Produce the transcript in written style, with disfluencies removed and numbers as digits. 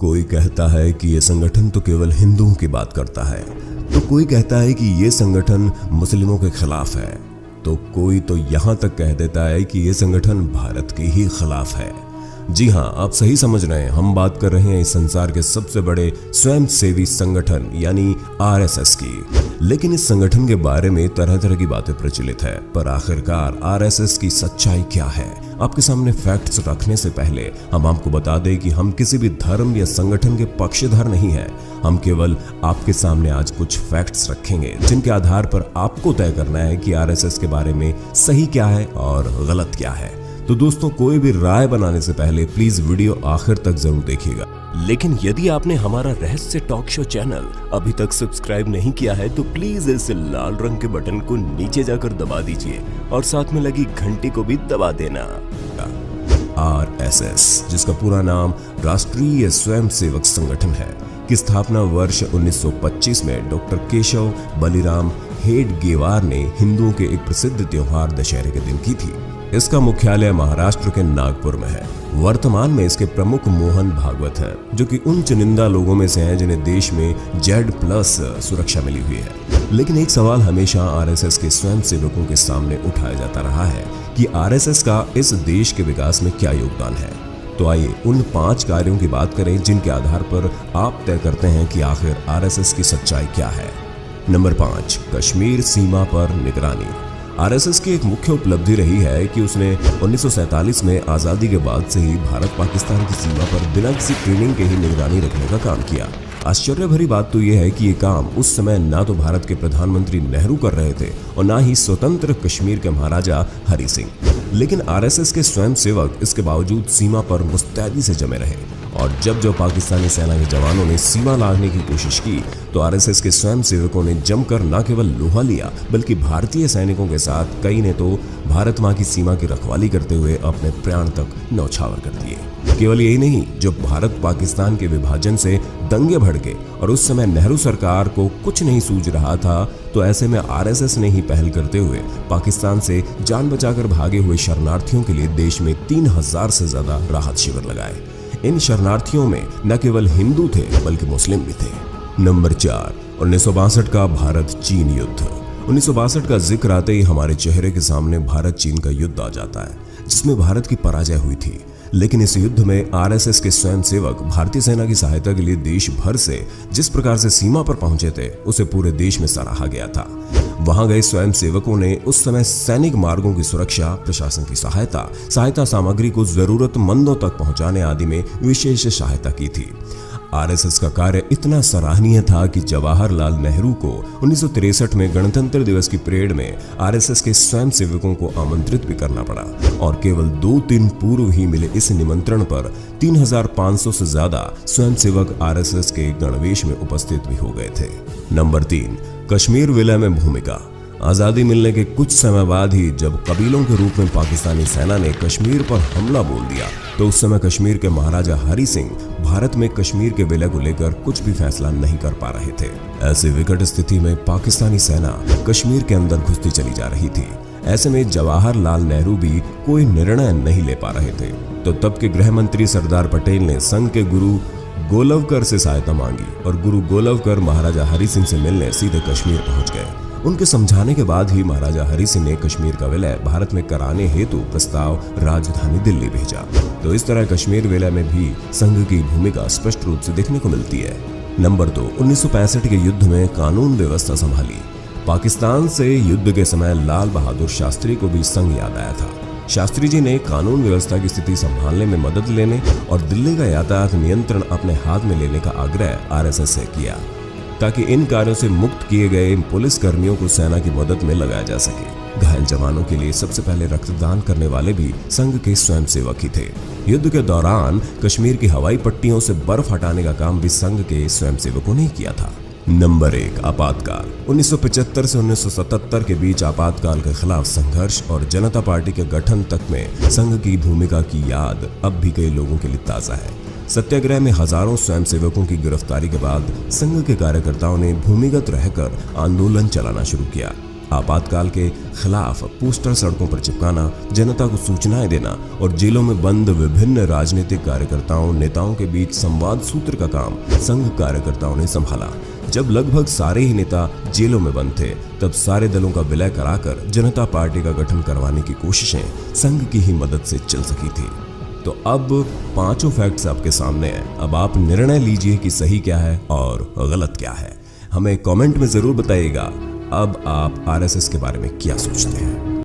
कोई कहता है कि ये संगठन तो केवल हिंदुओं की बात करता है, तो कोई कहता है कि ये संगठन मुस्लिमों के खिलाफ है, तो कोई तो यहाँ तक कह देता है कि ये संगठन भारत के ही खिलाफ है। जी हाँ, आप सही समझ रहे हैं, हम बात कर रहे हैं इस संसार के सबसे बड़े स्वयंसेवी संगठन यानी आरएसएस की। लेकिन इस संगठन के बारे में तरह तरह की बातें प्रचलित है, पर आखिरकार आरएसएस की सच्चाई क्या है? आपके सामने फैक्ट्स रखने से पहले हम आपको बता दें कि हम किसी भी धर्म या संगठन के पक्षधर नहीं हैं। हम केवल आपके सामने आज कुछ फैक्ट्स रखेंगे जिनके आधार पर आपको तय करना है कि आरएसएस के बारे में सही क्या है और गलत क्या है। तो दोस्तों, कोई भी राय बनाने से पहले प्लीज वीडियो आखिर तक जरूर देखिएगा। लेकिन यदि आपने हमारा रहस्य टॉक शो चैनल अभी तक सब्सक्राइब नहीं किया है तो प्लीज इस लाल रंग के बटन को नीचे जाकर दबा दीजिए और साथ में लगी घंटी को भी दबा देना। आरएसएस, जिसका पूरा नाम राष्ट्रीय स्वयंसेवक संगठन है, की स्थापना वर्ष 1925 में डॉक्टर केशव बलिराम हेडगेवार ने हिंदुओं के एक प्रसिद्ध त्योहार दशहरे के दिन की थी। इसका मुख्यालय महाराष्ट्र के नागपुर में है। वर्तमान में इसके प्रमुख मोहन भागवत हैं, जो कि उन चुनिंदा लोगों में से हैं जिन्हें देश में Z+ सुरक्षा मिली हुई है। लेकिन एक सवाल हमेशा आरएसएस के स्वयंसेवकों के सामने उठाया जाता रहा है कि आरएसएस का इस देश के विकास में क्या योगदान है। तो आइए उन 5 कार्यों की बात करें जिनके आधार पर आप तय करते हैं कि आखिर आरएसएस की सच्चाई क्या है। नंबर 5, कश्मीर सीमा पर निगरानी। आरएसएस की एक मुख्य उपलब्धि रही है कि उसने 1947 में आजादी के बाद से ही भारत पाकिस्तान की सीमा पर बिना किसी ट्रेनिंग के ही निगरानी रखने का काम किया। आश्चर्य भरी बात तो यह है कि ये काम उस समय ना तो भारत के प्रधानमंत्री नेहरू कर रहे थे और ना ही स्वतंत्र कश्मीर के महाराजा हरि सिंह। लेकिन आरएसएस के स्वयंसेवक इसके बावजूद सीमा पर मुस्तैदी से जमे रहे और जब पाकिस्तानी सेना के जवानों ने सीमा लांघने की कोशिश की तो आरएसएस के स्वयंसेवकों ने जमकर न केवल लोहा लिया बल्कि भारतीय सैनिकों के साथ कई ने तो भारत मां की सीमा की रखवाली करते हुए अपने प्राण तक न्यौछावर कर दिए। केवल यही नहीं, जब भारत पाकिस्तान के विभाजन से दंगे भड़के और उस समय नेहरू सरकार को कुछ नहीं सूझ रहा था, तो ऐसे में आरएसएस ने ही पहल करते हुए पाकिस्तान से जान बचाकर भागे हुए शरणार्थियों के लिए देश में 3000 से ज्यादा राहत शिविर लगाए। इन शरणार्थियों में न केवल हिंदू थे बल्कि मुस्लिम भी थे। नंबर 4, 1962 का भारत चीन युद्ध। 1962 का जिक्र आते ही हमारे चेहरे के सामने भारत चीन का युद्ध आ जाता है, जिसमें भारत की पराजय हुई थी। लेकिन इस युद्ध में आरएसएस के स्वयंसेवक भारतीय सेना की सहायता के लिए देश भर से जिस प्रकार से सीमा पर पहुंचे थे, उसे पूरे देश में सराहा गया था। वहां गए स्वयंसेवकों ने उस समय सैनिक मार्गों की सुरक्षा, प्रशासन की सहायता सामग्री को जरूरतमंदों तक पहुंचाने आदि में विशेष सहायता की थी। आरएसएस का कार्य इतना सराहनीय था कि जवाहरलाल नेहरू को 1963 में गणतंत्र दिवस की परेड में आरएसएस के स्वयंसेवकों को आमंत्रित भी करना पड़ा और केवल 2-3 पूर्व ही मिले इस निमंत्रण पर 3500 से ज्यादा स्वयंसेवक आरएसएस के गणवेश में उपस्थित भी हो गए थे। नंबर 3, कश्मीर विलय में भूमिका। आजादी मिलने के कुछ समय बाद ही जब कबीलों के रूप में पाकिस्तानी सेना ने कश्मीर पर हमला बोल दिया, तो उस समय कश्मीर के महाराजा हरि सिंह भारत में कश्मीर के विलय को लेकर कुछ भी फैसला नहीं कर पा रहे थे। ऐसी विकट स्थिति में पाकिस्तानी सेना कश्मीर के अंदर घुसती चली जा रही थी। ऐसे में जवाहरलाल नेहरू भी कोई निर्णय नहीं ले पा रहे थे। तो तब के गृह मंत्री सरदार पटेल ने संघ के गुरु गोलवकर से सहायता मांगी और गुरु गोलवकर महाराजा हरि सिंह से मिलने सीधे कश्मीर पहुंच गए। उनके समझाने के बाद ही महाराजा हरि सिंह ने कश्मीर का विलय भारत में कराने हेतु प्रस्ताव राजधानी दिल्ली भेजा। तो इस तरह कश्मीर विलय में भी संघ की भूमिका स्पष्ट रूप से देखने को मिलती है। नंबर 2, 1965 के युद्ध में कानून व्यवस्था संभाली। पाकिस्तान से युद्ध के समय लाल बहादुर शास्त्री को भी संघ याद आया था। शास्त्री जी ने कानून व्यवस्था की स्थिति संभालने में मदद लेने और दिल्ली का यातायात नियंत्रण अपने हाथ में लेने का आग्रह आरएसएस से किया, ताकि इन कार्यों से मुक्त किए गए पुलिस कर्मियों को सेना की मदद में लगाया जा सके। घायल जवानों के लिए सबसे पहले रक्तदान करने वाले भी संघ के स्वयंसेवक ही थे। युद्ध के दौरान कश्मीर की हवाई पट्टियों से बर्फ हटाने का काम भी संघ के स्वयंसेवकों ने किया था। नंबर 1, आपातकाल। 1975 से 1977 के बीच आपातकाल के खिलाफ संघर्ष और जनता पार्टी के गठन तक में संघ की भूमिका की याद अब भी कई लोगों के लिए ताजा है। सत्याग्रह में हजारों स्वयंसेवकों की गिरफ्तारी के बाद संघ के कार्यकर्ताओं ने भूमिगत रहकर आंदोलन चलाना शुरू किया। आपातकाल के खिलाफ पोस्टर सड़कों पर चिपकाना, जनता को सूचनाएं देना और जेलों में बंद विभिन्न राजनीतिक कार्यकर्ताओं नेताओं के बीच संवाद सूत्र का काम संघ कार्यकर्ताओं ने संभाला। जब लगभग सारे ही नेता जेलों में बंद थे, तब सारे दलों का विलय कराकर जनता पार्टी का गठन करवाने की कोशिशें संघ की ही मदद से चल सकी थी। तो अब पांचों फैक्ट्स आपके सामने हैं। अब आप निर्णय लीजिए कि सही क्या है और गलत क्या है। हमें कमेंट में जरूर बताइएगा अब आप आरएसएस के बारे में क्या सोचते हैं।